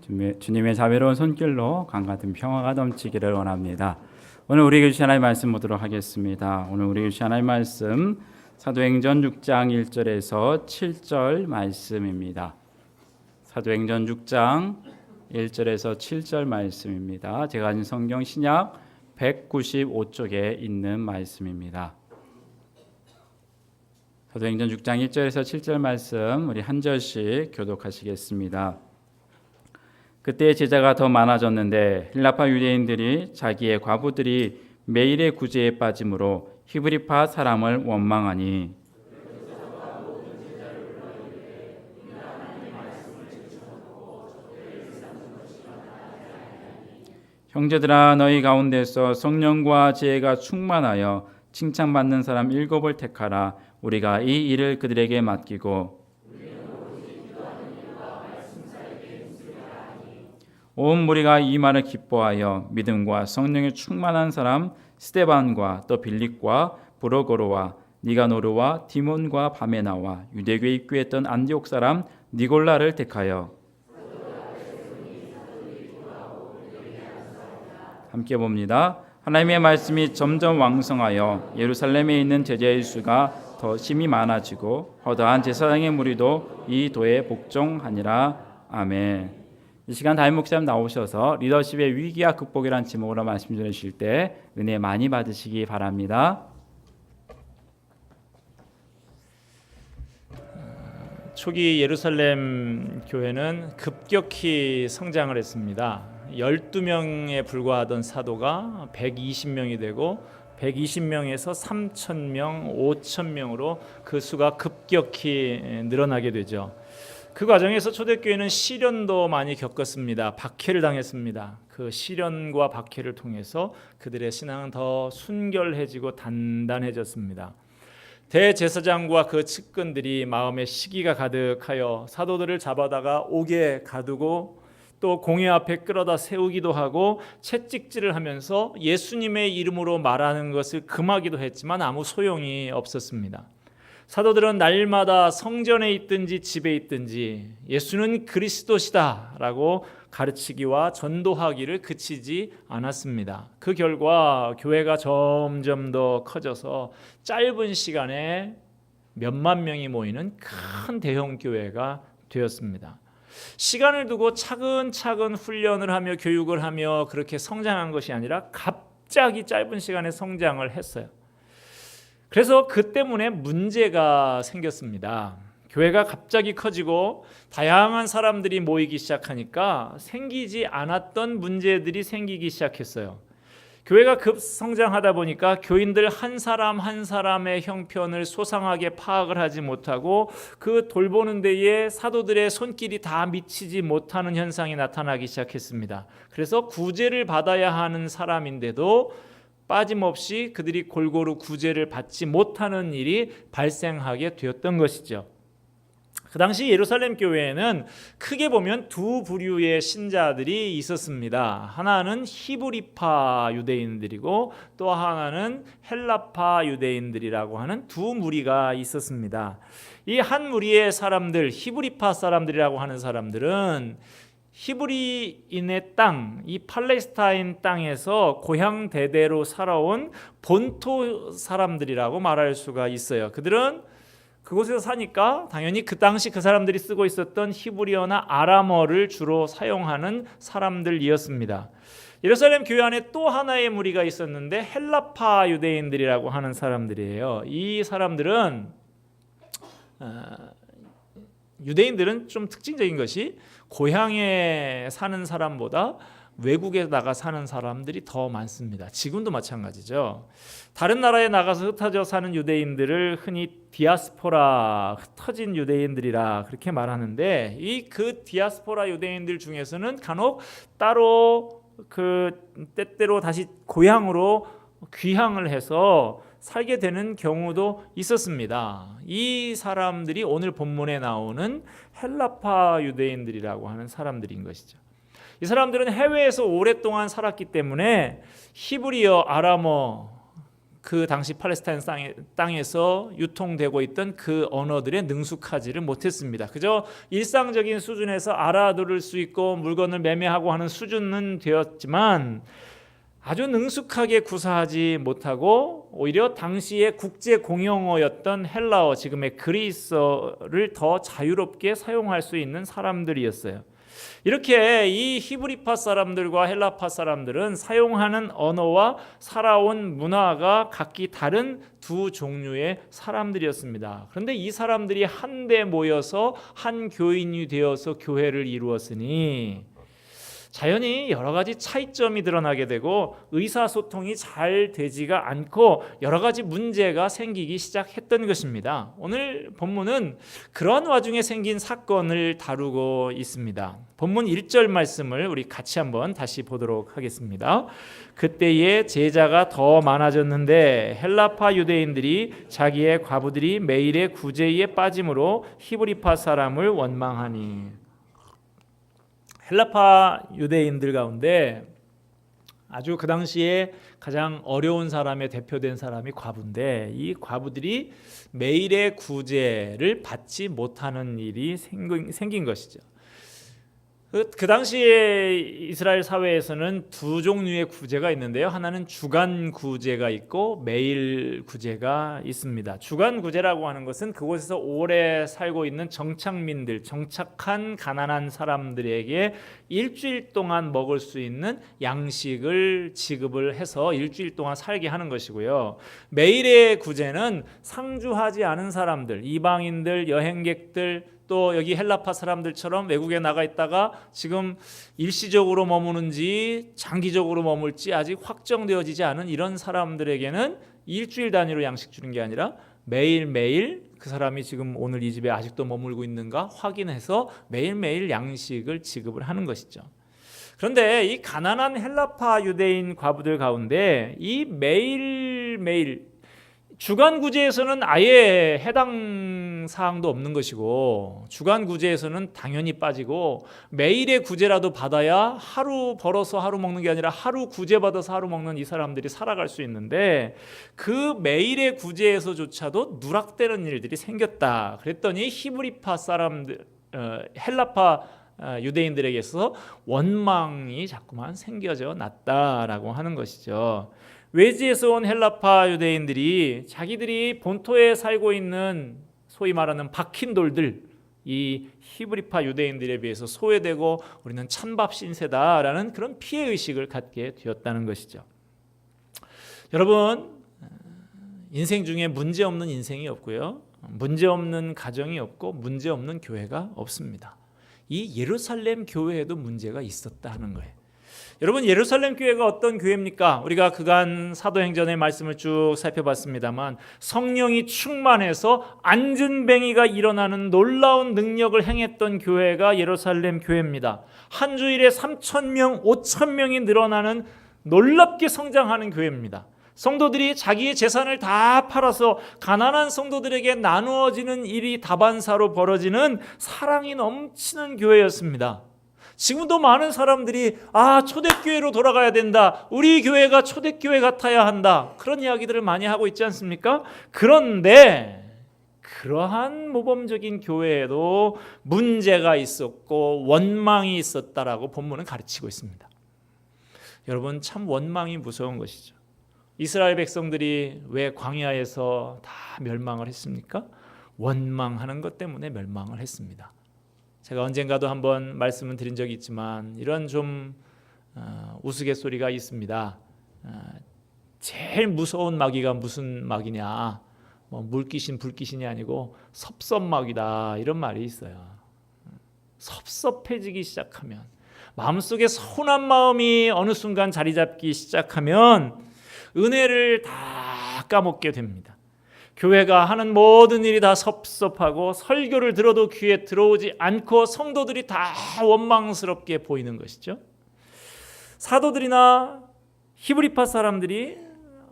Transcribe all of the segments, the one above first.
주님의 자비로운 손길로 강같은 평화가 넘치기를 원합니다. 오늘 우리에게 주신 하나님의 말씀 보도록 하겠습니다. 오늘 우리에게 주신 하나님의 말씀 사도행전 6장 1절에서 7절 말씀입니다. 사도행전 6장 1절에서 7절 말씀입니다. 제가 가진 성경 신약 195쪽에 있는 말씀입니다. 사도행전 6장 1절에서 7절 말씀 우리 한 절씩 교독하시겠습니다. 그때 제자가 더 많아졌는데 헬라파 유대인들이 자기의 과부들이 매일의 구제에 빠짐으로 히브리파 사람을 원망하니 형제들아 너희 가운데서 성령과 지혜가 충만하여 칭찬받는 사람 7을 택하라. 우리가 이 일을 그들에게 맡기고 온 무리가 이 말을 기뻐하여 믿음과 성령에 충만한 사람 스데반과 또 빌립과 브로고로와 니가노르와 디몬과 바메나와 유대교에 입교했던 안디옥 사람 니골라를 택하여 함께 봅니다. 하나님의 말씀이 점점 왕성하여 예루살렘에 있는 제자의 수가 더 심히 많아지고 허다한 제사장의 무리도 이 도에 복종하니라. 아멘. 이 시간 담임 목사님 나오셔서 리더십의 위기와 극복이라는 제목으로 말씀 전해주실 때 은혜 많이 받으시기 바랍니다. 초기 예루살렘 교회는 급격히 성장을 했습니다. 12명에 불과하던 사도가 120명이 되고 120명에서 3,000명, 5,000명으로 그 수가 급격히 늘어나게 되죠. 그 과정에서 초대교회는 시련도 많이 겪었습니다. 박해를 당했습니다. 그 시련과 박해를 통해서 그들의 신앙은 더 순결해지고 단단해졌습니다. 대제사장과 그 측근들이 마음에 시기가 가득하여 사도들을 잡아다가 옥에 가두고 또 공회 앞에 끌어다 세우기도 하고 채찍질을 하면서 예수님의 이름으로 말하는 것을 금하기도 했지만 아무 소용이 없었습니다. 사도들은 날마다 성전에 있든지 집에 있든지 예수는 그리스도시다 라고 가르치기와 전도하기를 그치지 않았습니다. 그 결과 교회가 점점 더 커져서 짧은 시간에 몇만 명이 모이는 큰 대형 교회가 되었습니다. 시간을 두고 차근차근 훈련을 하며 교육을 하며 그렇게 성장한 것이 아니라 갑자기 짧은 시간에 성장을 했어요. 그래서 그 때문에 문제가 생겼습니다. 교회가 갑자기 커지고 다양한 사람들이 모이기 시작하니까 생기지 않았던 문제들이 생기기 시작했어요. 교회가 급성장하다 보니까 교인들 한 사람 한 사람의 형편을 소상하게 파악을 하지 못하고 그 돌보는 데에 사도들의 손길이 다 미치지 못하는 현상이 나타나기 시작했습니다. 그래서 구제를 받아야 하는 사람인데도 빠짐없이 그들이 골고루 구제를 받지 못하는 일이 발생하게 되었던 것이죠. 그 당시 예루살렘 교회에는 크게 보면 두 부류의 신자들이 있었습니다. 하나는 히브리파 유대인들이고 또 하나는 헬라파 유대인들이라고 하는 두 무리가 있었습니다. 이 한 무리의 사람들, 히브리파 사람들이라고 하는 사람들은 히브리인의 땅, 이 팔레스타인 땅에서 고향 대대로 살아온 본토 사람들이라고 말할 수가 있어요. 그들은 그곳에서 사니까 당연히 그 당시 그 사람들이 쓰고 있었던 히브리어나 아람어를 주로 사용하는 사람들이었습니다. 예루살렘 교회 안에 또 하나의 무리가 있었는데 헬라파 유대인들이라고 하는 사람들이에요. 이 사람들은 유대인들은 좀 특징적인 것이 고향에 사는 사람보다 외국에 나가 사는 사람들이 더 많습니다. 지금도 마찬가지죠. 다른 나라에 나가서 흩어져 사는 유대인들을 흔히 디아스포라, 흩어진 유대인들이라 그렇게 말하는데 이 그 디아스포라 유대인들 중에서는 간혹 따로 그 때때로 다시 고향으로 귀향을 해서 살게 되는 경우도 있었습니다. 이 사람들이 오늘 본문에 나오는 헬라파 유대인들이라고 하는 사람들인 것이죠. 이 사람들은 해외에서 오랫동안 살았기 때문에 히브리어, 아람어 그 당시 팔레스타인 땅에서 유통되고 있던 그 언어들에 능숙하지를 못했습니다. 그저 일상적인 수준에서 알아들을 수 있고 물건을 매매하고 하는 수준은 되었지만 아주 능숙하게 구사하지 못하고 오히려 당시의 국제 공용어였던 헬라어, 지금의 그리스어를 더 자유롭게 사용할 수 있는 사람들이었어요. 이렇게 이 히브리파 사람들과 헬라파 사람들은 사용하는 언어와 살아온 문화가 각기 다른 두 종류의 사람들이었습니다. 그런데 이 사람들이 한데 모여서 한 교인이 되어서 교회를 이루었으니 자연히 여러 가지 차이점이 드러나게 되고 의사소통이 잘 되지가 않고 여러 가지 문제가 생기기 시작했던 것입니다. 오늘 본문은 그런 와중에 생긴 사건을 다루고 있습니다. 본문 1절 말씀을 우리 같이 한번 다시 보도록 하겠습니다. 그때에 제자가 더 많아졌는데 헬라파 유대인들이 자기의 과부들이 매일의 구제에 빠짐으로 히브리파 사람을 원망하니. 헬라파 유대인들 가운데 아주 그 당시에 가장 어려운 사람의 대표된 사람이 과부인데 이 과부들이 매일의 구제를 받지 못하는 일이 생긴 것이죠. 그 당시에 이스라엘 사회에서는 두 종류의 구제가 있는데요. 하나는 주간 구제가 있고 매일 구제가 있습니다. 주간 구제라고 하는 것은 그곳에서 오래 살고 있는 정착민들, 정착한 가난한 사람들에게 일주일 동안 먹을 수 있는 양식을 지급을 해서 일주일 동안 살게 하는 것이고요. 매일의 구제는 상주하지 않은 사람들, 이방인들, 여행객들, 또 여기 헬라파 사람들처럼 외국에 나가 있다가 지금 일시적으로 머무는지 장기적으로 머물지 아직 확정되어지지 않은 이런 사람들에게는 일주일 단위로 양식 주는 게 아니라 매일매일 그 사람이 지금 오늘 이 집에 아직도 머물고 있는가 확인해서 매일매일 양식을 지급을 하는 것이죠. 그런데 이 가난한 헬라파 유대인 과부들 가운데 이 매일매일 주간 구제에서는 아예 해당 사항도 없는 것이고 주간 구제에서는 당연히 빠지고 매일의 구제라도 받아야 하루 벌어서 하루 먹는 게 아니라 하루 구제 받아서 하루 먹는 이 사람들이 살아갈 수 있는데 그 매일의 구제에서조차도 누락되는 일들이 생겼다. 그랬더니 히브리파 사람들, 헬라파 유대인들에게서 원망이 자꾸만 생겨져 났다라고 하는 것이죠. 외지에서 온 헬라파 유대인들이 자기들이 본토에 살고 있는 소위 말하는 박힌 돌들, 이 히브리파 유대인들에 비해서 소외되고 우리는 찬밥 신세다라는 그런 피해의식을 갖게 되었다는 것이죠. 여러분, 인생 중에 문제없는 인생이 없고요, 문제없는 가정이 없고 문제없는 교회가 없습니다. 이 예루살렘 교회에도 문제가 있었다 하는 거예요. 여러분, 예루살렘 교회가 어떤 교회입니까? 우리가 그간 사도행전의 말씀을 쭉 살펴봤습니다만 성령이 충만해서 안진뱅이가 일어나는 놀라운 능력을 행했던 교회가 예루살렘 교회입니다. 한 주일에 3,000명, 5,000명이 늘어나는 놀랍게 성장하는 교회입니다. 성도들이 자기의 재산을 다 팔아서 가난한 성도들에게 나누어지는 일이 다반사로 벌어지는 사랑이 넘치는 교회였습니다. 지금도 많은 사람들이 초대교회로 돌아가야 된다, 우리 교회가 초대교회 같아야 한다, 그런 이야기들을 많이 하고 있지 않습니까? 그런데 그러한 모범적인 교회에도 문제가 있었고 원망이 있었다라고 본문은 가르치고 있습니다. 여러분, 참 원망이 무서운 것이죠. 이스라엘 백성들이 왜 광야에서 다 멸망을 했습니까? 원망하는 것 때문에 멸망을 했습니다. 제가 언젠가도 한번 말씀을 드린 적이 있지만 이런 좀 우스갯소리가 있습니다. 제일 무서운 마귀가 무슨 마귀냐, 물귀신 불귀신이 아니고 섭섭마귀다, 이런 말이 있어요. 섭섭해지기 시작하면, 마음속에 서운한 마음이 어느 순간 자리 잡기 시작하면 은혜를 다 까먹게 됩니다. 교회가 하는 모든 일이 다 섭섭하고 설교를 들어도 귀에 들어오지 않고 성도들이 다 원망스럽게 보이는 것이죠. 사도들이나 히브리파 사람들이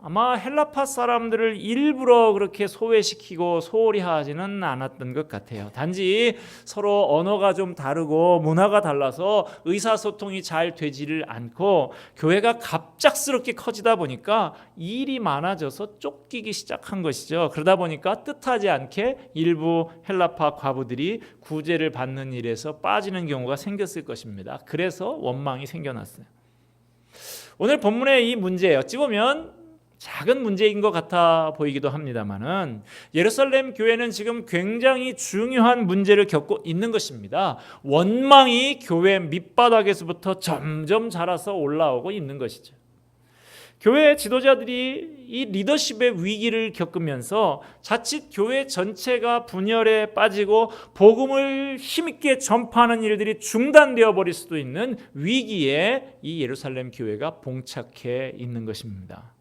아마 헬라파 사람들을 일부러 그렇게 소외시키고 소홀히 하지는 않았던 것 같아요. 단지 서로 언어가 좀 다르고 문화가 달라서 의사소통이 잘 되지를 않고 교회가 갑작스럽게 커지다 보니까 일이 많아져서 쫓기기 시작한 것이죠. 그러다 보니까 뜻하지 않게 일부 헬라파 과부들이 구제를 받는 일에서 빠지는 경우가 생겼을 것입니다. 그래서 원망이 생겨났어요. 오늘 본문의 이 문제 어찌 보면 작은 문제인 것 같아 보이기도 합니다만은 예루살렘 교회는 지금 굉장히 중요한 문제를 겪고 있는 것입니다. 원망이 교회 밑바닥에서부터 점점 자라서 올라오고 있는 것이죠. 교회 지도자들이 이 리더십의 위기를 겪으면서 자칫 교회 전체가 분열에 빠지고 복음을 힘있게 전파하는 일들이 중단되어 버릴 수도 있는 위기에 이 예루살렘 교회가 봉착해 있는 것입니다.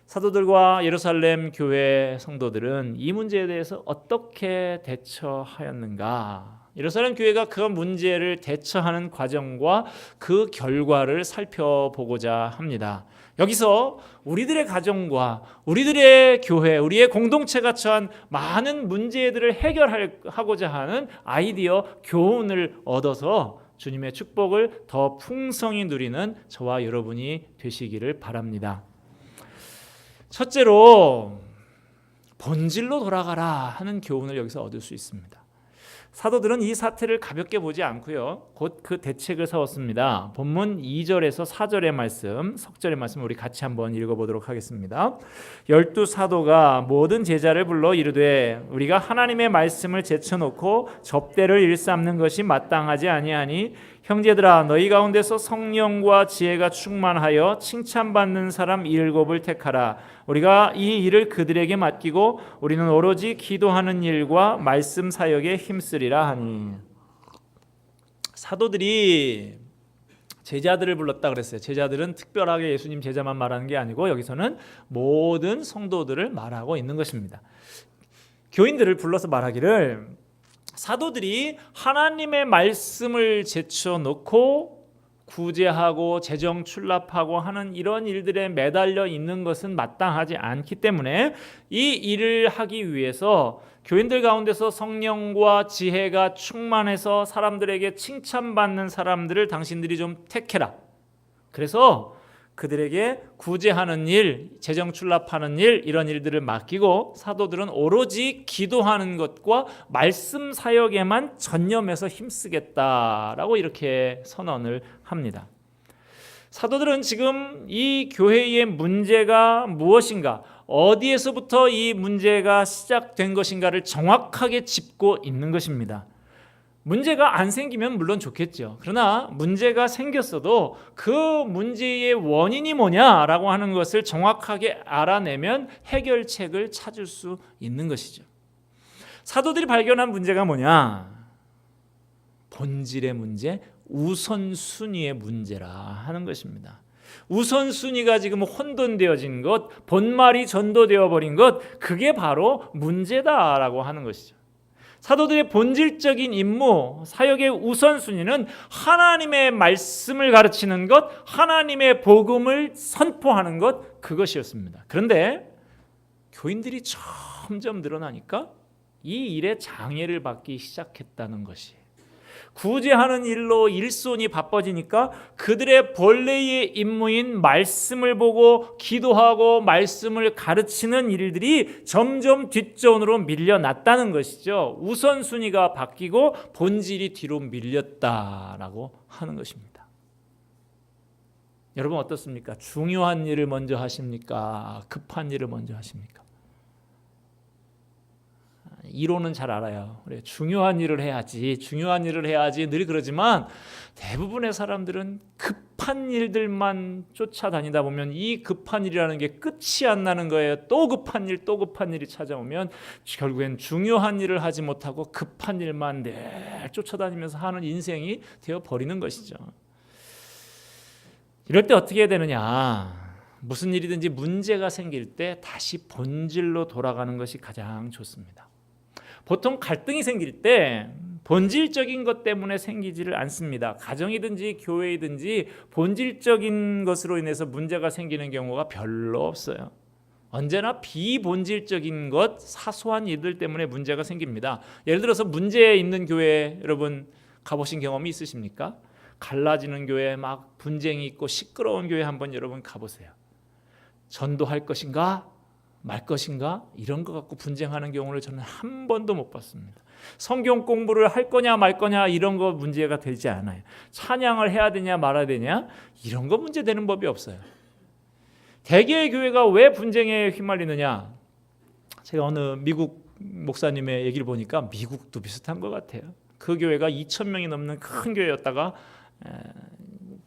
사도들과 예루살렘 교회 성도들은 이 문제에 대해서 어떻게 대처하였는가? 예루살렘 교회가 그 문제를 대처하는 과정과 그 결과를 살펴보고자 합니다. 여기서 우리들의 가정과 우리들의 교회, 우리의 공동체가 처한 많은 문제들을 해결하고자 하는 아이디어, 교훈을 얻어서 주님의 축복을 더 풍성히 누리는 저와 여러분이 되시기를 바랍니다. 첫째로 본질로 돌아가라 하는 교훈을 여기서 얻을 수 있습니다. 사도들은 이 사태를 가볍게 보지 않고요, 곧 그 대책을 세웠습니다. 본문 2절에서 4절의 말씀, 석절의 말씀 우리 같이 한번 읽어보도록 하겠습니다. 12사도가 모든 제자를 불러 이르되 우리가 하나님의 말씀을 제쳐놓고 접대를 일삼는 것이 마땅하지 아니하니 형제들아 너희 가운데서 성령과 지혜가 충만하여 칭찬받는 사람 7을 택하라. 우리가 이 일을 그들에게 맡기고 우리는 오로지 기도하는 일과 말씀 사역에 힘쓰리라 하니. 사도들이 제자들을 불렀다 그랬어요. 제자들은 특별하게 예수님 제자만 말하는 게 아니고 여기서는 모든 성도들을 말하고 있는 것입니다. 교인들을 불러서 말하기를 사도들이 하나님의 말씀을 제쳐놓고 구제하고 재정 출납하고 하는 이런 일들에 매달려 있는 것은 마땅하지 않기 때문에 이 일을 하기 위해서 교인들 가운데서 성령과 지혜가 충만해서 사람들에게 칭찬받는 사람들을 당신들이 좀 택해라. 그래서 그들에게 구제하는 일, 재정 출납하는 일, 이런 일들을 맡기고 사도들은 오로지 기도하는 것과 말씀 사역에만 전념해서 힘쓰겠다라고 이렇게 선언을 합니다. 사도들은 지금 이 교회의 문제가 무엇인가, 어디에서부터 이 문제가 시작된 것인가를 정확하게 짚고 있는 것입니다. 문제가 안 생기면 물론 좋겠죠. 그러나 문제가 생겼어도 그 문제의 원인이 뭐냐라고 하는 것을 정확하게 알아내면 해결책을 찾을 수 있는 것이죠. 사도들이 발견한 문제가 뭐냐? 본질의 문제, 우선순위의 문제라 하는 것입니다. 우선순위가 지금 혼돈되어진 것, 본말이 전도되어 버린 것, 그게 바로 문제다라고 하는 것이죠. 사도들의 본질적인 임무, 사역의 우선순위는 하나님의 말씀을 가르치는 것, 하나님의 복음을 선포하는 것, 그것이었습니다. 그런데 교인들이 점점 늘어나니까 이 일에 장애를 받기 시작했다는 것이, 구제하는 일로 일손이 바빠지니까 그들의 본래의 임무인 말씀을 보고 기도하고 말씀을 가르치는 일들이 점점 뒷전으로 밀려났다는 것이죠. 우선순위가 바뀌고 본질이 뒤로 밀렸다라고 하는 것입니다. 여러분 어떻습니까? 중요한 일을 먼저 하십니까? 급한 일을 먼저 하십니까? 이론은 잘 알아요. 그래, 중요한 일을 해야지, 중요한 일을 해야지 늘 그러지만 대부분의 사람들은 급한 일들만 쫓아다니다 보면 이 급한 일이라는 게 끝이 안 나는 거예요. 또 급한 일, 또 급한 일이 찾아오면 결국엔 중요한 일을 하지 못하고 급한 일만 늘 쫓아다니면서 하는 인생이 되어버리는 것이죠. 이럴 때 어떻게 해야 되느냐? 무슨 일이든지 문제가 생길 때 다시 본질로 돌아가는 것이 가장 좋습니다. 보통 갈등이 생길 때 본질적인 것 때문에 생기지를 않습니다. 가정이든지 교회이든지 본질적인 것으로 인해서 문제가 생기는 경우가 별로 없어요. 언제나 비본질적인 것, 사소한 일들 때문에 문제가 생깁니다. 예를 들어서 문제 있는 교회 여러분 가보신 경험이 있으십니까? 갈라지는 교회, 막 분쟁이 있고 시끄러운 교회 한번 여러분 가보세요. 전도할 것인가 말 것인가 이런 거 갖고 분쟁하는 경우를 저는 한 번도 못 봤습니다. 성경 공부를 할 거냐 말 거냐 이런 거 문제가 되지 않아요. 찬양을 해야 되냐 말아야 되냐 이런 거 문제되는 법이 없어요. 대개의 교회가 왜 분쟁에 휘말리느냐? 제가 어느 미국 목사님의 얘기를 보니까 미국도 비슷한 것 같아요. 그 교회가 2,000명이 넘는 큰 교회였다가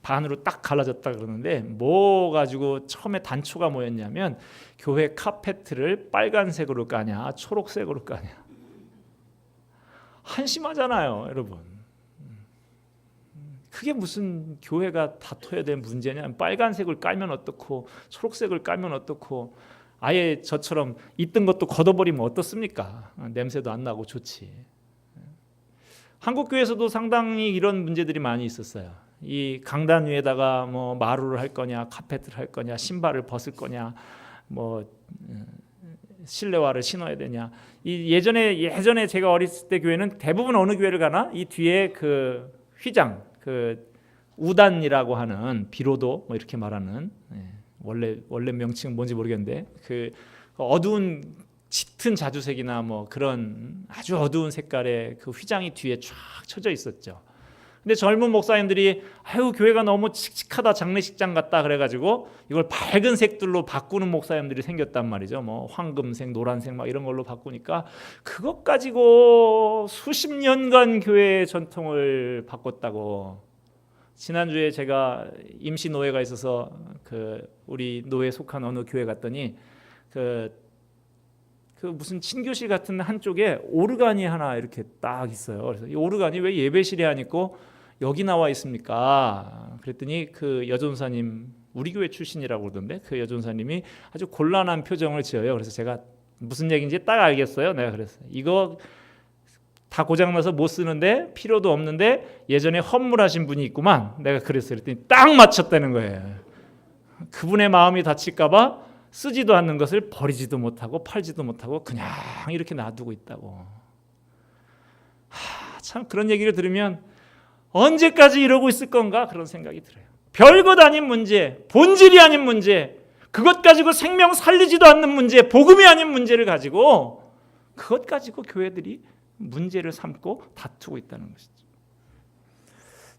반으로 딱 갈라졌다 그러는데 뭐 가지고 처음에 단초가 뭐였냐면 교회 카페트를 빨간색으로 까냐 초록색으로 까냐. 한심하잖아요 여러분. 그게 무슨 교회가 다퉈야 될 문제냐. 빨간색을 깔면 어떻고 초록색을 깔면 어떻고 아예 저처럼 있던 것도 걷어버리면 어떻습니까? 냄새도 안 나고 좋지. 한국 교회에서도 상당히 이런 문제들이 많이 있었어요. 이 강단 위에다가 뭐 마루를 할 거냐 카펫을 할 거냐 신발을 벗을 거냐 뭐 실내화를 신어야 되냐. 이 예전에 제가 어렸을 때 교회는 대부분 어느 교회를 가나 이 뒤에 그 휘장 그 우단이라고 하는 비로도 뭐 이렇게 말하는 원래 명칭은 뭔지 모르겠는데 그 어두운 짙은 자주색이나 뭐 그런 아주 어두운 색깔의 그 휘장이 뒤에 쫙 쳐져 있었죠. 근데 젊은 목사님들이 아유 교회가 너무 칙칙하다 장례식장 같다 그래가지고 이걸 밝은 색들로 바꾸는 목사님들이 생겼단 말이죠. 뭐 황금색, 노란색 막 이런 걸로 바꾸니까 그것 가지고 수십 년간 교회의 전통을 바꿨다고. 지난주에 제가 임시 노예가 있어서 그 우리 노예 속한 어느 교회 갔더니 그 무슨 친교실 같은 한쪽에 오르간이 하나 이렇게 딱 있어요. 그래서 이 오르간이 왜 예배실에 안 있고 여기 나와 있습니까? 그랬더니 그 여전사님 우리 교회 출신이라고 그러던데 그 여전사님이 아주 곤란한 표정을 지어요. 그래서 제가 무슨 얘기인지 딱 알겠어요. 내가 그랬어요. 이거 다 고장나서 못 쓰는데 필요도 없는데 예전에 헌물하신 분이 있구만. 내가 그랬어요. 그랬더니 딱 맞췄다는 거예요. 그분의 마음이 다칠까 봐 쓰지도 않는 것을 버리지도 못하고 팔지도 못하고 그냥 이렇게 놔두고 있다고. 참 그런 얘기를 들으면 언제까지 이러고 있을 건가 그런 생각이 들어요. 별것 아닌 문제, 본질이 아닌 문제, 그것 가지고 생명 살리지도 않는 문제, 복음이 아닌 문제를 가지고 그것 가지고 교회들이 문제를 삼고 다투고 있다는 것이죠.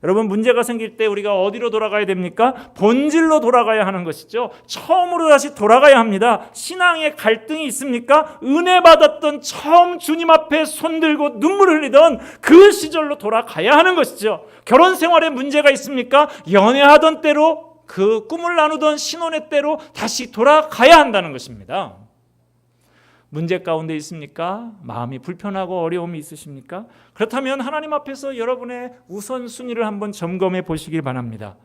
여러분 문제가 생길 때 우리가 어디로 돌아가야 됩니까? 본질로 돌아가야 하는 것이죠. 처음으로 다시 돌아가야 합니다. 신앙의 갈등이 있습니까? 은혜 받았던 처음 주님 앞에 손들고 눈물 흘리던 그 시절로 돌아가야 하는 것이죠. 결혼 생활에 문제가 있습니까? 연애하던 때로 그 꿈을 나누던 신혼의 때로 다시 돌아가야 한다는 것입니다. 문제 가운데 있습니까? 마음이 불편하고 어려움이 있으십니까? 그렇다면 하나님 앞에서 여러분의 우선순위를 한번 점검해 보시길 바랍니다.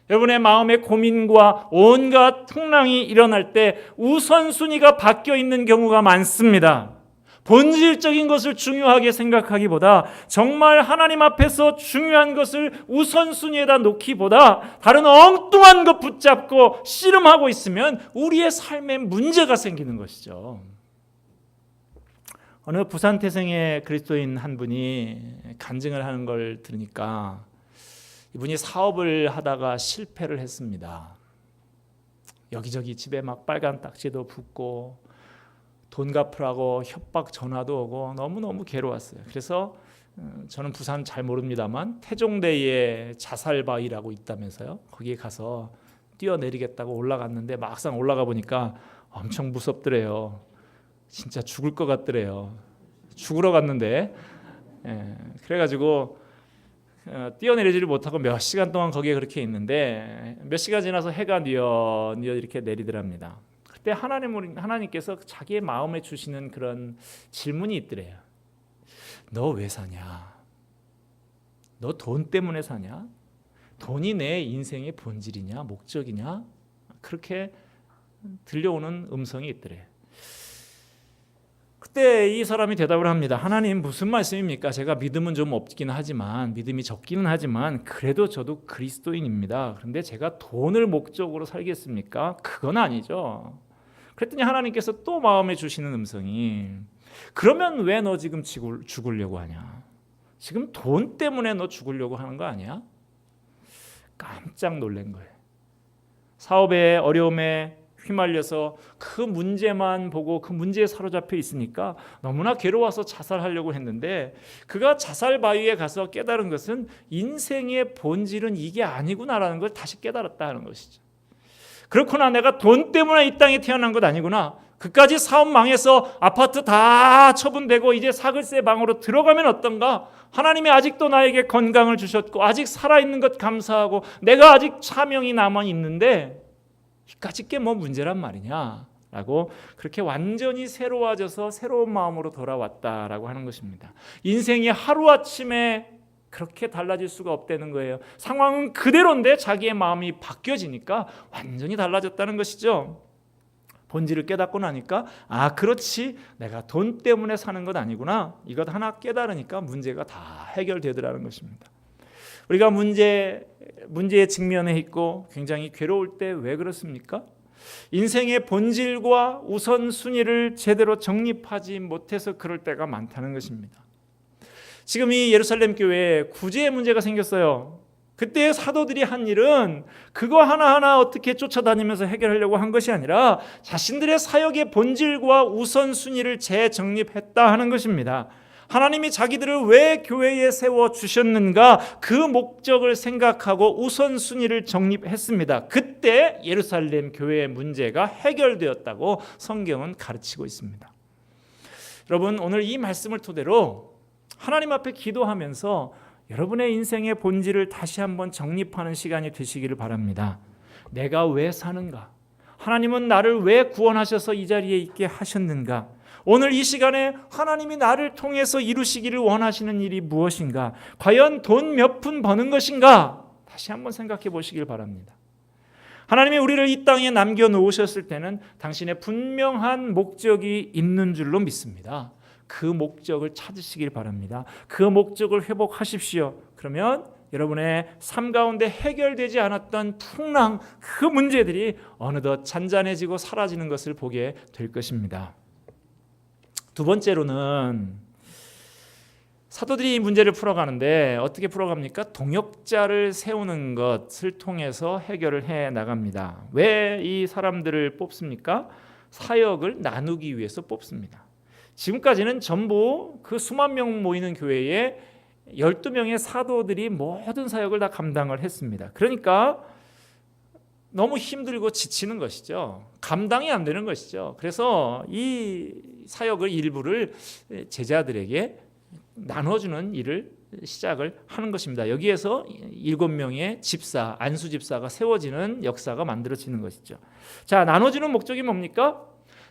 여러분의 마음의 고민과 온갖 풍랑이 일어날 때 우선순위가 바뀌어 있는 경우가 많습니다. 본질적인 것을 중요하게 생각하기보다 정말 하나님 앞에서 중요한 것을 우선순위에다 놓기보다 다른 엉뚱한 것 붙잡고 씨름하고 있으면 우리의 삶에 문제가 생기는 것이죠. 어느 부산 태생의 그리스도인 한 분이 간증을 하는 걸 들으니까 이분이 사업을 하다가 실패를 했습니다. 여기저기 집에 막 빨간 딱지도 붙고 돈 갚으라고 협박 전화도 오고 너무너무 괴로웠어요. 그래서 저는 부산 잘 모릅니다만 태종대에 자살바위라고 있다면서요. 거기에 가서 뛰어내리겠다고 올라갔는데 막상 올라가 보니까 엄청 무섭더래요. 진짜 죽을 것 같더래요. 죽으러 갔는데 그래가지고 뛰어내리지를 못하고 몇 시간 동안 거기에 그렇게 있는데 몇 시간 지나서 해가 뉘어 이렇게 내리더랍니다. 그때 하나님께서 자기의 마음에 주시는 그런 질문이 있더래요. 너 왜 사냐? 너 돈 때문에 사냐? 돈이 내 인생의 본질이냐 목적이냐? 그렇게 들려오는 음성이 있더래요. 그때 이 사람이 대답을 합니다. 하나님 무슨 말씀입니까? 제가 믿음은 좀 없기는 하지만 믿음이 적기는 하지만 그래도 저도 그리스도인입니다. 그런데 제가 돈을 목적으로 살겠습니까? 그건 아니죠. 그랬더니 하나님께서 또 마음에 주시는 음성이 그러면 왜 너 지금 죽으려고 하냐? 지금 돈 때문에 너 죽으려고 하는 거 아니야? 깜짝 놀란 거예요. 사업의 어려움에 휘말려서 그 문제만 보고 그 문제에 사로잡혀 있으니까 너무나 괴로워서 자살하려고 했는데 그가 자살 바위에 가서 깨달은 것은 인생의 본질은 이게 아니구나라는 걸 다시 깨달았다 하는 것이죠. 그렇구나, 내가 돈 때문에 이 땅에 태어난 것 아니구나. 그까지 사업 망해서 아파트 다 처분되고 이제 사글세 방으로 들어가면 어떤가? 하나님이 아직도 나에게 건강을 주셨고 아직 살아있는 것 감사하고 내가 아직 사명이 남아있는데 이까짓 게 뭐 문제란 말이냐 라고 그렇게 완전히 새로워져서 새로운 마음으로 돌아왔다라고 하는 것입니다. 인생이 하루아침에 그렇게 달라질 수가 없다는 거예요. 상황은 그대로인데 자기의 마음이 바뀌어지니까 완전히 달라졌다는 것이죠. 본질을 깨닫고 나니까 그렇지, 내가 돈 때문에 사는 것 아니구나, 이것 하나 깨달으니까 문제가 다 해결되더라는 것입니다. 우리가 문제에 직면해 있고 굉장히 괴로울 때 왜 그렇습니까? 인생의 본질과 우선순위를 제대로 정립하지 못해서 그럴 때가 많다는 것입니다. 지금 이 예루살렘 교회에 구제의 문제가 생겼어요. 그때 사도들이 한 일은 그거 하나하나 어떻게 쫓아다니면서 해결하려고 한 것이 아니라 자신들의 사역의 본질과 우선순위를 재정립했다 하는 것입니다. 하나님이 자기들을 왜 교회에 세워주셨는가 그 목적을 생각하고 우선순위를 정립했습니다. 그때 예루살렘 교회의 문제가 해결되었다고 성경은 가르치고 있습니다. 여러분, 오늘 이 말씀을 토대로 하나님 앞에 기도하면서 여러분의 인생의 본질을 다시 한번 정립하는 시간이 되시기를 바랍니다. 내가 왜 사는가? 하나님은 나를 왜 구원하셔서 이 자리에 있게 하셨는가? 오늘 이 시간에 하나님이 나를 통해서 이루시기를 원하시는 일이 무엇인가? 과연 돈 몇 푼 버는 것인가? 다시 한번 생각해 보시길 바랍니다. 하나님이 우리를 이 땅에 남겨놓으셨을 때는 당신의 분명한 목적이 있는 줄로 믿습니다. 그 목적을 찾으시길 바랍니다. 그 목적을 회복하십시오. 그러면 여러분의 삶 가운데 해결되지 않았던 풍랑, 그 문제들이 어느덧 잔잔해지고 사라지는 것을 보게 될 것입니다. 두 번째로는 사도들이 이 문제를 풀어가는데 어떻게 풀어갑니까? 동역자를 세우는 것을 통해서 해결을 해 나갑니다. 왜 이 사람들을 뽑습니까? 사역을 나누기 위해서 뽑습니다. 지금까지는 전부 그 수만 명 모이는 교회에 12명의 사도들이 모든 사역을 다 감당을 했습니다. 그러니까 너무 힘들고 지치는 것이죠. 감당이 안 되는 것이죠. 그래서 이 사역을 일부를 제자들에게 나눠주는 일을 시작을 하는 것입니다. 여기에서 7명의 집사, 안수 집사가 세워지는 역사가 만들어지는 것이죠. 자, 나눠주는 목적이 뭡니까?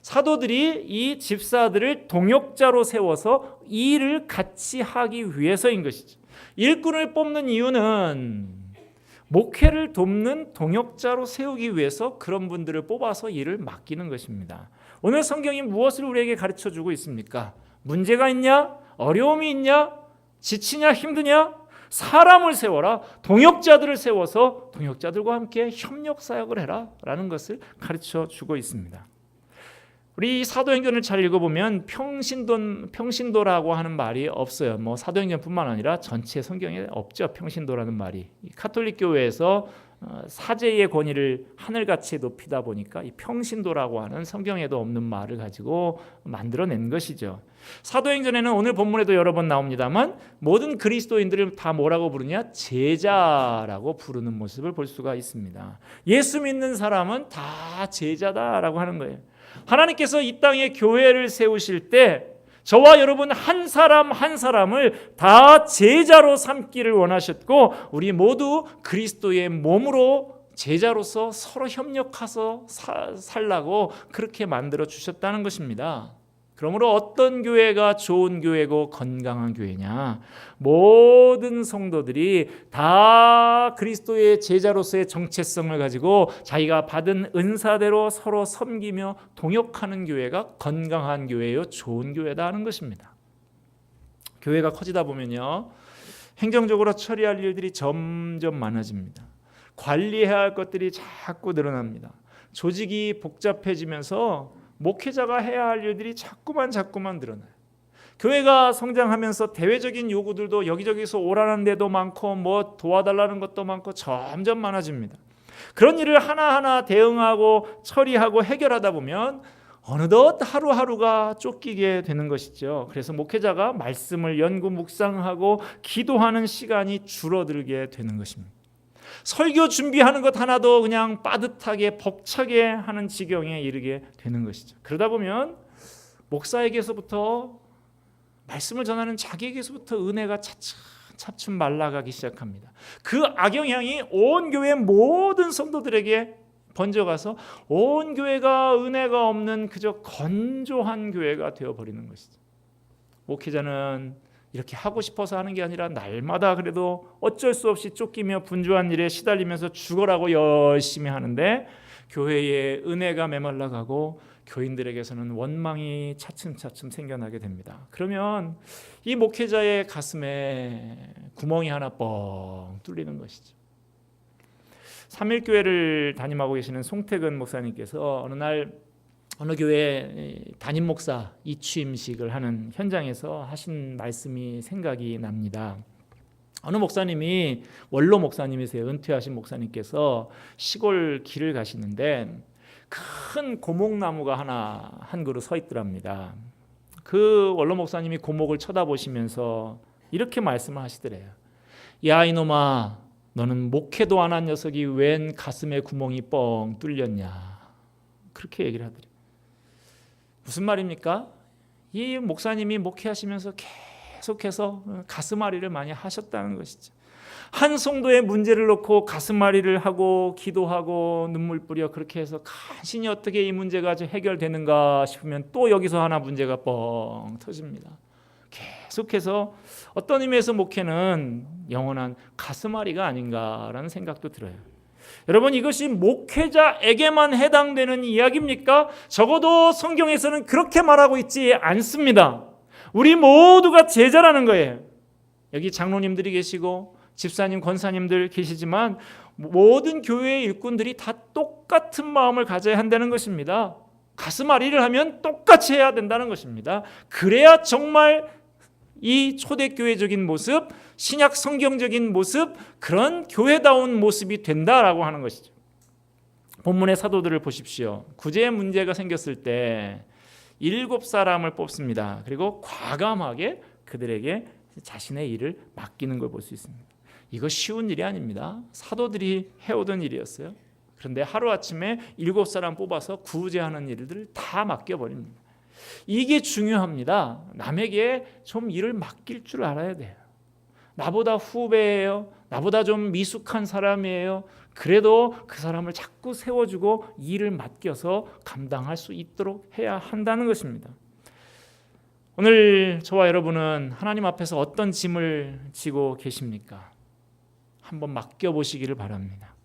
사도들이 이 집사들을 동역자로 세워서 이 일을 같이 하기 위해서인 것이죠. 일꾼을 뽑는 이유는 목회를 돕는 동역자로 세우기 위해서 그런 분들을 뽑아서 일을 맡기는 것입니다. 오늘 성경이 무엇을 우리에게 가르쳐주고 있습니까? 문제가 있냐? 어려움이 있냐? 지치냐? 힘드냐? 사람을 세워라. 동역자들을 세워서 동역자들과 함께 협력 사역을 해라 라는 것을 가르쳐주고 있습니다. 우리 사도행전을 잘 읽어보면 평신도라고 하는 말이 없어요. 뭐 사도행전뿐만 아니라 전체 성경에 없죠. 평신도라는 말이. 카톨릭 교회에서 사제의 권위를 하늘같이 높이다 보니까 이 평신도라고 하는 성경에도 없는 말을 가지고 만들어낸 것이죠. 사도행전에는 오늘 본문에도 여러 번 나옵니다만 모든 그리스도인들을 다 뭐라고 부르냐? 제자라고 부르는 모습을 볼 수가 있습니다. 예수 믿는 사람은 다 제자다라고 하는 거예요. 하나님께서 이 땅에 교회를 세우실 때 저와 여러분 한 사람 한 사람을 다 제자로 삼기를 원하셨고 우리 모두 그리스도의 몸으로 제자로서 서로 협력해서 살라고 그렇게 만들어 주셨다는 것입니다. 그러므로 어떤 교회가 좋은 교회고 건강한 교회냐? 모든 성도들이 다 그리스도의 제자로서의 정체성을 가지고 자기가 받은 은사대로 서로 섬기며 동역하는 교회가 건강한 교회요, 좋은 교회다 하는 것입니다. 교회가 커지다 보면요, 행정적으로 처리할 일들이 점점 많아집니다. 관리해야 할 것들이 자꾸 늘어납니다. 조직이 복잡해지면서 목회자가 해야 할 일들이 자꾸만 늘어나요. 교회가 성장하면서 대외적인 요구들도 여기저기서 오라는 데도 많고 뭐 도와달라는 것도 많고 점점 많아집니다. 그런 일을 하나하나 대응하고 처리하고 해결하다 보면 어느덧 하루하루가 쫓기게 되는 것이죠. 그래서 목회자가 말씀을 연구 묵상하고 기도하는 시간이 줄어들게 되는 것입니다. 설교 준비하는 것 하나도 그냥 빠듯하게 벅차게 하는 지경에 이르게 되는 것이죠. 그러다 보면 목사에게서부터 말씀을 전하는 자기에게서부터 은혜가 차츰 말라가기 시작합니다. 그 악영향이 온 교회 모든 성도들에게 번져가서 온 교회가 은혜가 없는 그저 건조한 교회가 되어버리는 것이죠. 목회자는 이렇게 하고 싶어서 하는 게 아니라 날마다 그래도 어쩔 수 없이 쫓기며 분주한 일에 시달리면서 죽어라고 열심히 하는데 교회에 은혜가 메말라가고 교인들에게서는 원망이 차츰 생겨나게 됩니다. 그러면 이 목회자의 가슴에 구멍이 하나 뻥 뚫리는 것이죠. 3일교회를 담임하고 계시는 송태근 목사님께서 어느 날 어느 교회 담임 목사 이취임식을 하는 현장에서 하신 말씀이 생각이 납니다. 어느 목사님이 원로 목사님이세요. 은퇴하신 목사님께서 시골 길을 가시는데 큰 고목나무가 하나 한 그루 서 있더랍니다. 그 원로 목사님이 고목을 쳐다보시면서 이렇게 말씀을 하시더래요. 야 이놈아, 너는 목회도 안 한 녀석이 웬 가슴에 구멍이 뻥 뚫렸냐. 그렇게 얘기를 하더래요. 무슨 말입니까? 이 목사님이 목회하시면서 계속해서 가슴앓이를 많이 하셨다는 것이죠. 한 성도의 문제를 놓고 가슴앓이를 하고 기도하고 눈물 뿌려 그렇게 해서 간신히 어떻게 이 문제가 해결되는가 싶으면 또 여기서 하나 문제가 뻥 터집니다. 계속해서 어떤 의미에서 목회는 영원한 가슴앓이가 아닌가라는 생각도 들어요. 여러분, 이것이 목회자에게만 해당되는 이야기입니까? 적어도 성경에서는 그렇게 말하고 있지 않습니다. 우리 모두가 제자라는 거예요. 여기 장로님들이 계시고 집사님, 권사님들 계시지만 모든 교회의 일꾼들이 다 똑같은 마음을 가져야 한다는 것입니다. 가슴앓이를 하면 똑같이 해야 된다는 것입니다. 그래야 정말 이 초대교회적인 모습, 신약 성경적인 모습, 그런 교회다운 모습이 된다라고 하는 것이죠. 본문의 사도들을 보십시오. 구제의 문제가 생겼을 때 7사람을 뽑습니다. 그리고 과감하게 그들에게 자신의 일을 맡기는 걸 볼 수 있습니다. 이거 쉬운 일이 아닙니다. 사도들이 해오던 일이었어요. 그런데 하루아침에 7사람 뽑아서 구제하는 일들을 다 맡겨버립니다. 이게 중요합니다. 남에게 좀 일을 맡길 줄 알아야 돼요. 나보다 후배예요. 나보다 좀 미숙한 사람이에요. 그래도 그 사람을 자꾸 세워주고 일을 맡겨서 감당할 수 있도록 해야 한다는 것입니다. 오늘 저와 여러분은 하나님 앞에서 어떤 짐을 지고 계십니까? 한번 맡겨보시기를 바랍니다.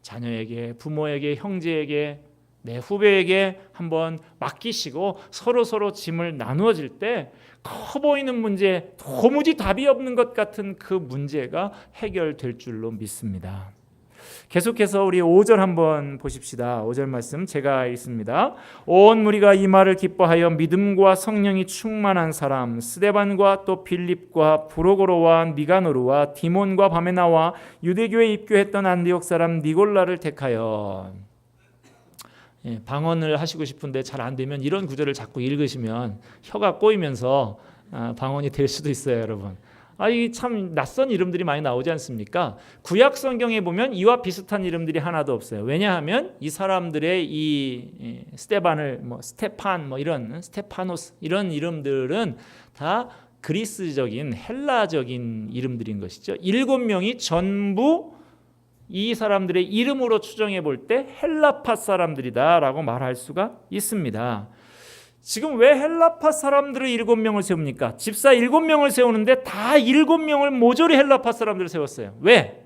자녀에게, 부모에게, 형제에게, 내 후배에게 한번 맡기시고 서로 짐을 나누어질 때 커 보이는 문제, 도무지 답이 없는 것 같은 그 문제가 해결될 줄로 믿습니다. 계속해서 우리 5절 한번 보십시다. 5절 말씀 제가 읽습니다. 온 무리가 이 말을 기뻐하여 믿음과 성령이 충만한 사람 스데반과 또 빌립과 브로고로와 니가노르와 디몬과 바메나와 유대교에 입교했던 안디옥 사람 니골라를 택하여. 방언을 하시고 싶은데 잘 안 되면 이런 구절을 자꾸 읽으시면 혀가 꼬이면서 방언이 될 수도 있어요, 여러분. 이 참 낯선 이름들이 많이 나오지 않습니까? 구약 성경에 보면 이와 비슷한 이름들이 하나도 없어요. 왜냐하면 이 사람들의 이 스테반을 스테판 이런 스테파노스 이런 이름들은 다 그리스적인 헬라적인 이름들인 것이죠. 7명이 전부 이 사람들의 이름으로 추정해 볼 때 헬라파 사람들이다라고 말할 수가 있습니다. 지금 왜 헬라파 사람들을 7명을 세웁니까? 집사 7명을 세우는데 다 7명을 모조리 헬라파 사람들을 세웠어요. 왜?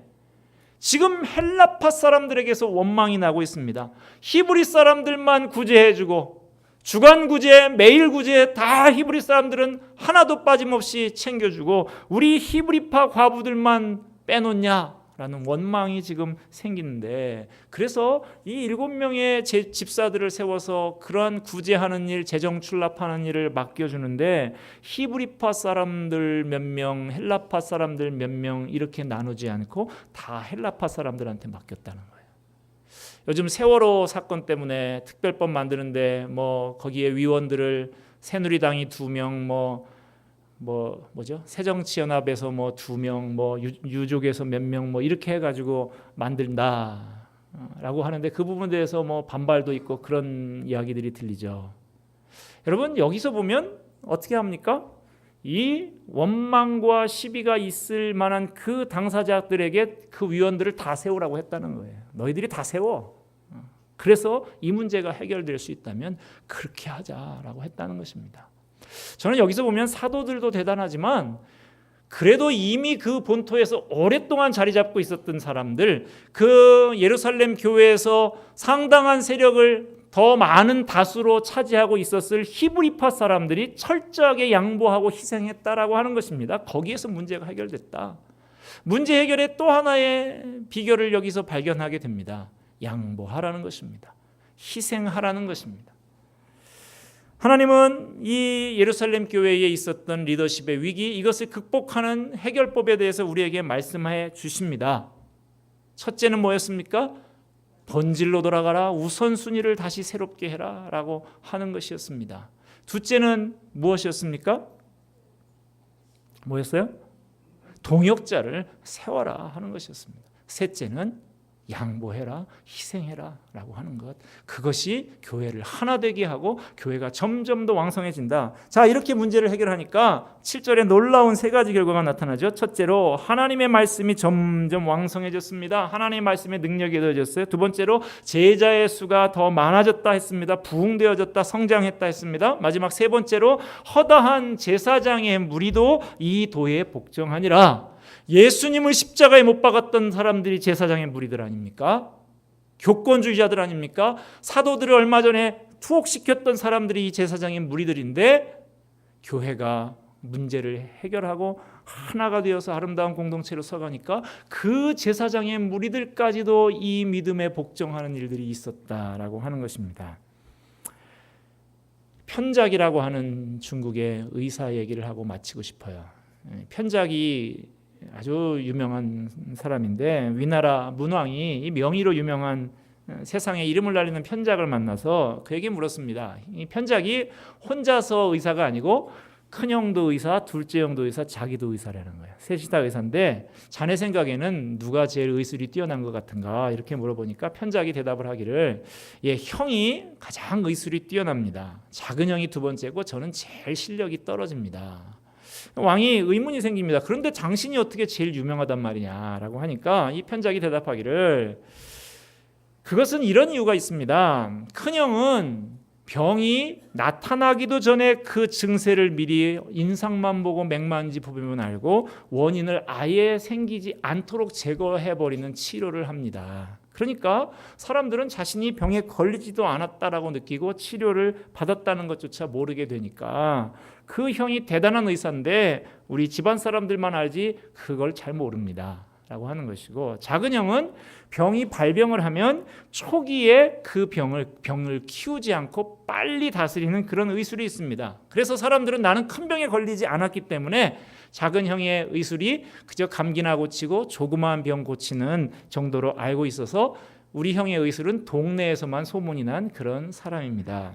지금 헬라파 사람들에게서 원망이 나고 있습니다. 히브리 사람들만 구제해주고 주간 구제, 매일 구제 다 히브리 사람들은 하나도 빠짐없이 챙겨주고 우리 히브리파 과부들만 빼놓냐라는 원망이 지금 생기는데, 그래서 이 7명의 집사들을 세워서 그러한 구제하는 일, 재정 출납하는 일을 맡겨주는데 히브리파 사람들 몇 명, 헬라파 사람들 몇 명 이렇게 나누지 않고 다 헬라파 사람들한테 맡겼다는 거예요. 요즘 세월호 사건 때문에 특별법 만드는데 거기에 위원들을 새누리당이 2명, 뭐죠? 새정치연합에서 2명, 유족에서 몇 명 이렇게 해가지고 만든다라고 하는데 그 부분에 대해서 반발도 있고 그런 이야기들이 들리죠. 여러분, 여기서 보면 어떻게 합니까? 이 원망과 시비가 있을 만한 그 당사자들에게 그 위원들을 다 세우라고 했다는 거예요. 너희들이 다 세워. 그래서 이 문제가 해결될 수 있다면 그렇게 하자라고 했다는 것입니다. 저는 여기서 보면 사도들도 대단하지만 그래도 이미 그 본토에서 오랫동안 자리 잡고 있었던 사람들, 그 예루살렘 교회에서 상당한 세력을 더 많은 다수로 차지하고 있었을 히브리파 사람들이 철저하게 양보하고 희생했다라고 하는 것입니다. 거기에서 문제가 해결됐다. 문제 해결의 또 하나의 비결을 여기서 발견하게 됩니다. 양보하라는 것입니다. 희생하라는 것입니다. 하나님은 이 예루살렘 교회에 있었던 리더십의 위기, 이것을 극복하는 해결법에 대해서 우리에게 말씀해 주십니다. 첫째는 뭐였습니까? 본질로 돌아가라, 우선순위를 다시 새롭게 해라 라고 하는 것이었습니다. 둘째는 무엇이었습니까? 뭐였어요? 동역자를 세워라 하는 것이었습니다. 셋째는 양보해라, 희생해라 라고 하는 것, 그것이 교회를 하나 되게 하고 교회가 점점 더 왕성해진다. 자, 이렇게 문제를 해결하니까 7절에 놀라운 3가지 결과가 나타나죠. 첫째로 하나님의 말씀이 점점 왕성해졌습니다. 하나님의 말씀의 능력이 더해졌어요. 두 번째로 제자의 수가 더 많아졌다 했습니다. 부흥되어졌다, 성장했다 했습니다. 마지막 세 번째로 허다한 제사장의 무리도 이 도에 복종하니라. 예수님을 십자가에 못 박았던 사람들이 제사장의 무리들 아닙니까? 교권주의자들 아닙니까? 사도들을 얼마 전에 투옥시켰던 사람들이 이 제사장의 무리들인데 교회가 문제를 해결하고 하나가 되어서 아름다운 공동체로 서가니까 그 제사장의 무리들까지도 이 믿음에 복종하는 일들이 있었다라고 하는 것입니다. 편작이라고 하는 중국의 의사 얘기를 하고 마치고 싶어요. 편작이 아주 유명한 사람인데 위나라 문왕이 이 명의로 유명한 세상에 이름을 날리는 편작을 만나서 그에게 물었습니다. 이 편작이 혼자서 의사가 아니고 큰형도 의사, 둘째형도 의사, 자기도 의사라는 거예요. 셋이 다 의사인데 자네 생각에는 누가 제일 의술이 뛰어난 것 같은가 이렇게 물어보니까 편작이 대답을 하기를 형이 가장 의술이 뛰어납니다. 작은 형이 두 번째고 저는 제일 실력이 떨어집니다. 왕이 의문이 생깁니다. 그런데 당신이 어떻게 제일 유명하단 말이냐라고 하니까 이 편작이 대답하기를 그것은 이런 이유가 있습니다. 큰형은 병이 나타나기도 전에 그 증세를 미리 인상만 보고 맥만지 보면 알고 원인을 아예 생기지 않도록 제거해버리는 치료를 합니다. 그러니까 사람들은 자신이 병에 걸리지도 않았다라고 느끼고 치료를 받았다는 것조차 모르게 되니까 그 형이 대단한 의사인데 우리 집안 사람들만 알지 그걸 잘 모릅니다 라고 하는 것이고, 작은 형은 병이 발병을 하면 초기에 그 병을 키우지 않고 빨리 다스리는 그런 의술이 있습니다. 그래서 사람들은 나는 큰 병에 걸리지 않았기 때문에 작은 형의 의술이 그저 감기나 고치고 조그마한 병 고치는 정도로 알고 있어서 우리 형의 의술은 동네에서만 소문이 난 그런 사람입니다.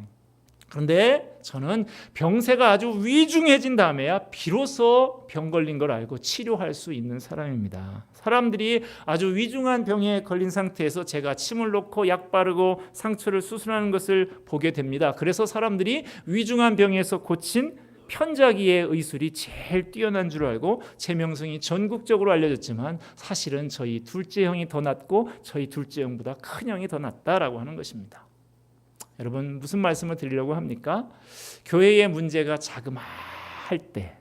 그런데 저는 병세가 아주 위중해진 다음에야 비로소 병 걸린 걸 알고 치료할 수 있는 사람입니다. 사람들이 아주 위중한 병에 걸린 상태에서 제가 침을 놓고 약 바르고 상처를 수술하는 것을 보게 됩니다. 그래서 사람들이 위중한 병에서 고친 편자기의 의술이 제일 뛰어난 줄 알고 제 명성이 전국적으로 알려졌지만 사실은 저희 둘째 형이 더 낫고 저희 둘째 형보다 큰 형이 더 낫다라고 하는 것입니다. 여러분 무슨 말씀을 드리려고 합니까? 교회의 문제가 자그마할 때,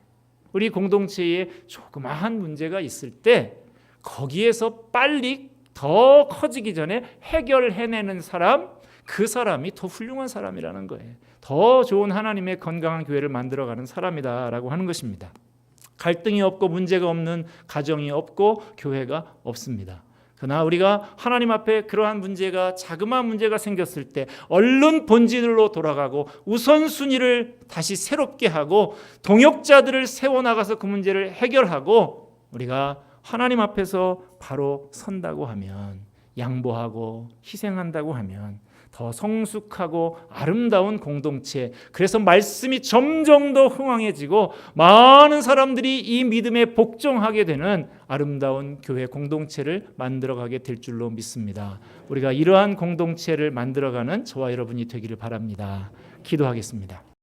우리 공동체에 조그마한 문제가 있을 때 거기에서 빨리 더 커지기 전에 해결해내는 사람, 그 사람이 더 훌륭한 사람이라는 거예요. 더 좋은 하나님의 건강한 교회를 만들어가는 사람이다라고 하는 것입니다. 갈등이 없고 문제가 없는 가정이 없고 교회가 없습니다. 그러나 우리가 하나님 앞에 그러한 문제가, 자그마한 문제가 생겼을 때 얼른 본질로 돌아가고 우선순위를 다시 새롭게 하고 동역자들을 세워나가서 그 문제를 해결하고 우리가 하나님 앞에서 바로 선다고 하면, 양보하고 희생한다고 하면 더 성숙하고 아름다운 공동체, 그래서 말씀이 점점 더 흥왕해지고 많은 사람들이 이 믿음에 복종하게 되는 아름다운 교회 공동체를 만들어가게 될 줄로 믿습니다. 우리가 이러한 공동체를 만들어가는 저와 여러분이 되기를 바랍니다. 기도하겠습니다.